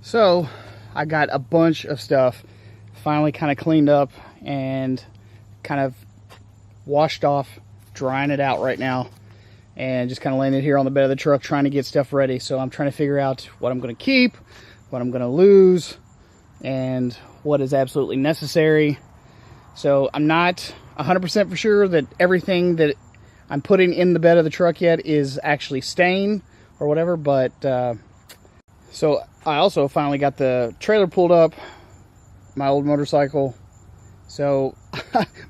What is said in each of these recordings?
So I got a bunch of stuff finally kind of cleaned up and kind of washed off, drying it out right now, and just kind of laying it here on the bed of the truck trying to get stuff ready. So I'm trying to figure out what I'm going to keep, what I'm going to lose, and what is absolutely necessary. So I'm not 100% for sure that everything that I'm putting in the bed of the truck yet is actually staying or whatever, but so I also finally got the trailer pulled up, my old motorcycle. So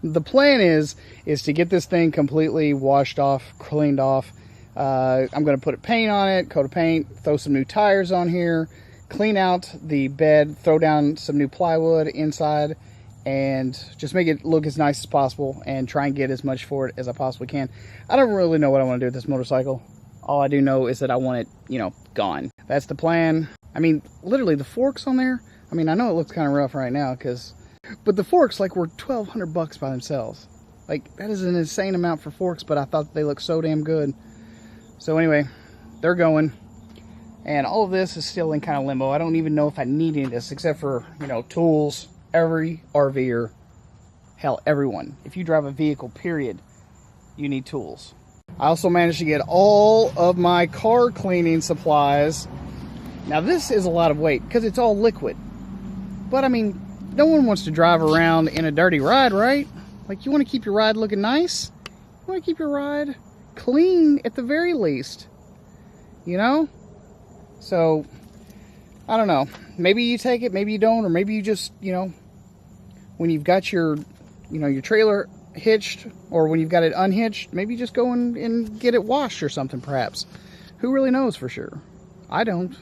the plan is to get this thing completely washed off, cleaned off. I'm going to put a paint on it, coat of paint, throw some new tires on here, clean out the bed, throw down some new plywood inside, and just make it look as nice as possible and try and get as much for it as I possibly can. I don't really know what I want to do with this motorcycle. All I do know is that I want it, you know, gone. That's the plan. I mean, literally the forks on there, I mean, I know it looks kind of rough right now but the forks like were $1,200 by themselves. Like, that is an insane amount for forks, but I thought they looked so damn good. So anyway, they're going. And all of this is still in kind of limbo. I don't even know if I need any of this except for, you know, tools. Every RVer, hell, everyone. If you drive a vehicle, period, you need tools. I also managed to get all of my car cleaning supplies. Now this is a lot of weight because it's all liquid. But I mean, no one wants to drive around in a dirty ride, right? Like, you want to keep your ride looking nice. You want to keep your ride clean at the very least. You know? So, I don't know. Maybe you take it, maybe you don't, or maybe you just, you know, when you've got your, you know, your trailer hitched, or when you've got it unhitched, maybe you just go and get it washed or something, perhaps. Who really knows for sure? I don't.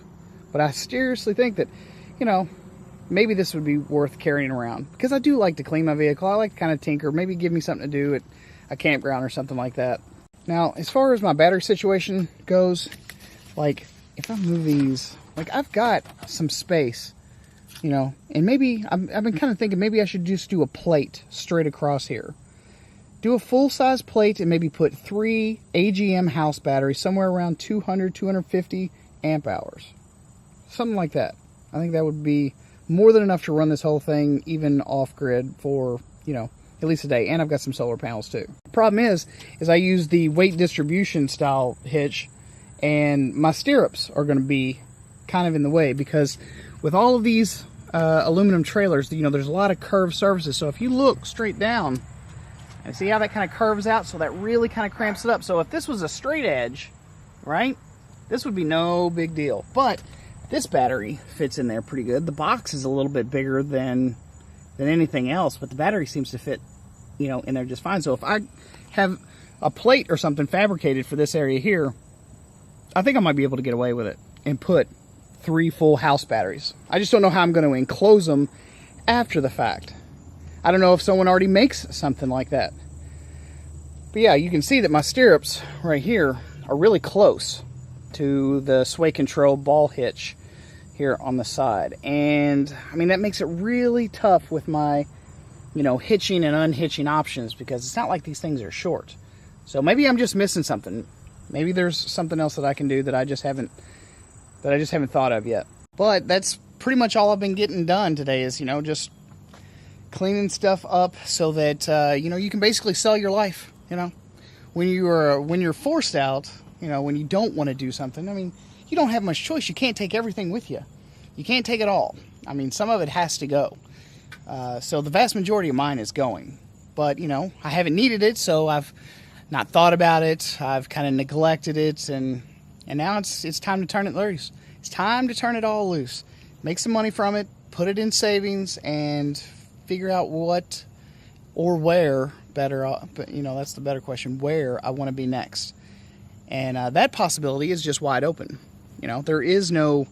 But I seriously think that, you know, maybe this would be worth carrying around. Because I do like to clean my vehicle. I like to kind of tinker. Maybe give me something to do at a campground or something like that. Now, as far as my battery situation goes, like, if I move these, like, I've got some space, you know, and maybe, I've been kind of thinking maybe I should just do a plate straight across here. Do a full-size plate and maybe put 3 AGM house batteries somewhere around 200, 250 amp hours. Something like that. I think that would be more than enough to run this whole thing even off-grid for, you know, at least a day. And I've got some solar panels too. The problem is I use the weight distribution style hitch, and my stirrups are going to be kind of in the way because with all of these aluminum trailers, you know, there's a lot of curved surfaces. So if you look straight down and see how that kind of curves out, so that really kind of cramps it up. So if this was a straight edge, right, this would be no big deal. But this battery fits in there pretty good. The box is a little bit bigger than anything else, but the battery seems to fit, you know, in there just fine. So if I have a plate or something fabricated for this area here, I think I might be able to get away with it and put 3 full house batteries. I just don't know how I'm going to enclose them after the fact. I don't know if someone already makes something like that. But yeah, you can see that my stirrups right here are really close to the sway control ball hitch here on the side. And I mean, that makes it really tough with my, you know, hitching and unhitching options, because it's not like these things are short. So maybe I'm just missing something. Maybe there's something else that I can do that I just haven't thought of yet. But that's pretty much all I've been getting done today is, you know, just cleaning stuff up so that, you know, you can basically sell your life, you know. When you're forced out, you know, when you don't want to do something, I mean, you don't have much choice. You can't take everything with you. You can't take it all. I mean, some of it has to go. So the vast majority of mine is going. But, you know, I haven't needed it, so I've not thought about it. I've kind of neglected it, and now it's time to turn it loose. It's time to turn it all loose. Make some money from it, put it in savings, and figure out what or where better, but you know, that's the better question, where I want to be next. And that possibility is just wide open. You know, there is no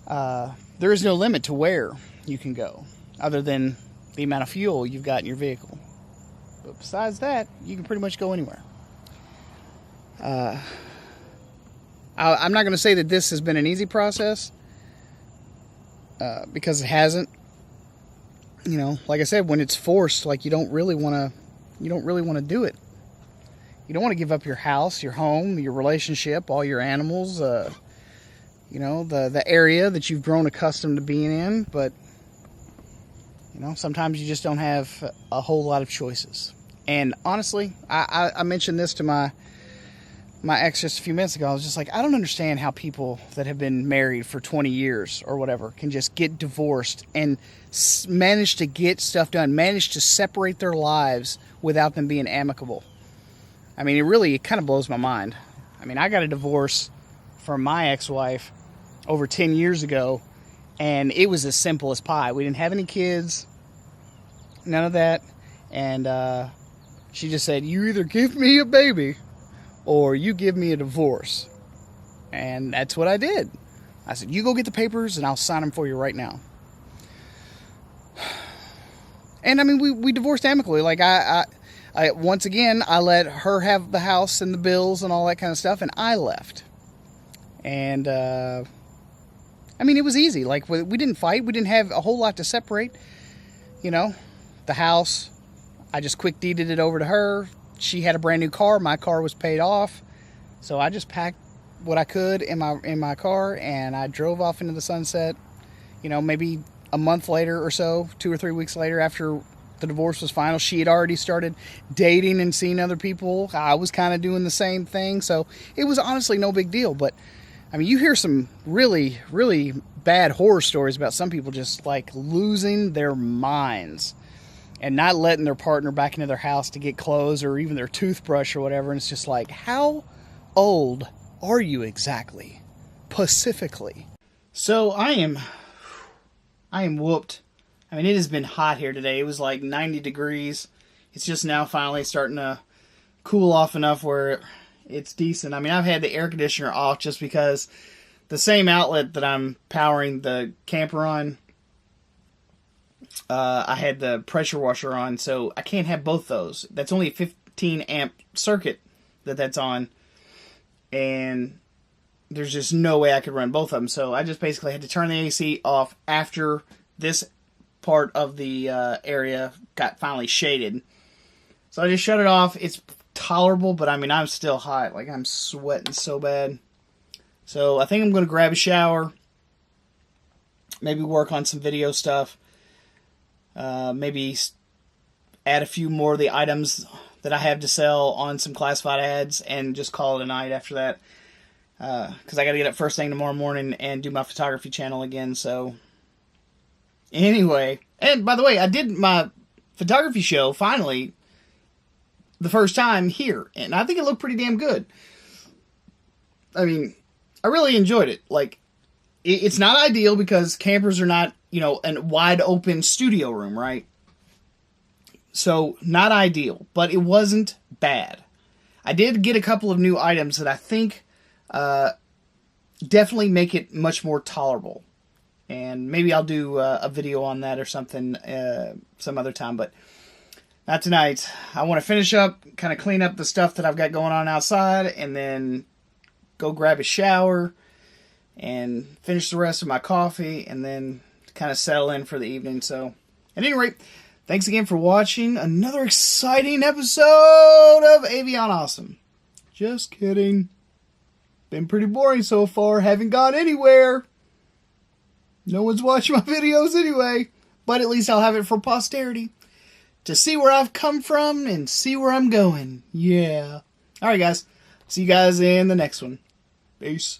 limit to where you can go other than the amount of fuel you've got in your vehicle. But besides that, you can pretty much go anywhere. I'm not going to say that this has been an easy process, because it hasn't. You know, like I said, when it's forced, like, you don't really want to do it. You don't want to give up your house, your home, your relationship, all your animals, you know, the area that you've grown accustomed to being in, but you know, sometimes you just don't have a whole lot of choices. And honestly, I mentioned this to my ex just a few minutes ago. I was just like, I don't understand how people that have been married for 20 years or whatever can just get divorced and manage to get stuff done, manage to separate their lives without them being amicable. I mean, it kind of blows my mind. I mean, I got a divorce from my ex-wife over 10 years ago, and it was as simple as pie. We didn't have any kids, none of that, and she just said, you either give me a baby or you give me a divorce. And that's what I did. I said, you go get the papers and I'll sign them for you right now. And I mean, we divorced amicably. Like I once again, I let her have the house and the bills and all that kind of stuff, and I left. And I mean, it was easy. Like, we didn't fight. We didn't have a whole lot to separate. You know, the house, I just quick deeded it over to her. She had a brand new car. My car was paid off. So I just packed what I could in my car, and I drove off into the sunset. You know, maybe a month later or so, 2 or 3 weeks later, after the divorce was final, she had already started dating and seeing other people. I was kind of doing the same thing. So it was honestly no big deal. But I mean, you hear some really, really bad horror stories about some people just like losing their minds and not letting their partner back into their house to get clothes or even their toothbrush or whatever. And it's just like, how old are you exactly? Pacifically. So I am whooped. I mean, it has been hot here today. It was like 90 degrees. It's just now finally starting to cool off enough where it's decent. I mean, I've had the air conditioner off just because the same outlet that I'm powering the camper on, I had the pressure washer on, so I can't have both those. That's only a 15 amp circuit that's on, and there's just no way I could run both of them. So I just basically had to turn the AC off after this part of the area got finally shaded. So I just shut it off. It's tolerable, but I mean, I'm still hot. Like, I'm sweating so bad. So I think I'm going to grab a shower, maybe work on some video stuff, maybe add a few more of the items that I have to sell on some classified ads, and just call it a night after that. Because I got to get up first thing tomorrow morning and do my photography channel again. So anyway, and by the way, I did my photography show finally the first time here, and I think it looked pretty damn good. I mean, I really enjoyed it. Like, it's not ideal because campers are not, you know, a wide open studio room, right? So, not ideal, but it wasn't bad. I did get a couple of new items that I think definitely make it much more tolerable. And maybe I'll do a video on that or something some other time, but not tonight. I want to finish up, kind of clean up the stuff that I've got going on outside, and then go grab a shower and finish the rest of my coffee, and then kind of settle in for the evening. So, at any rate, thanks again for watching another exciting episode of Avion Awesome. Just kidding. Been pretty boring so far. Haven't gone anywhere. No one's watching my videos anyway. But at least I'll have it for posterity to see where I've come from and see where I'm going. Yeah. Alright, guys. See you guys in the next one. Peace.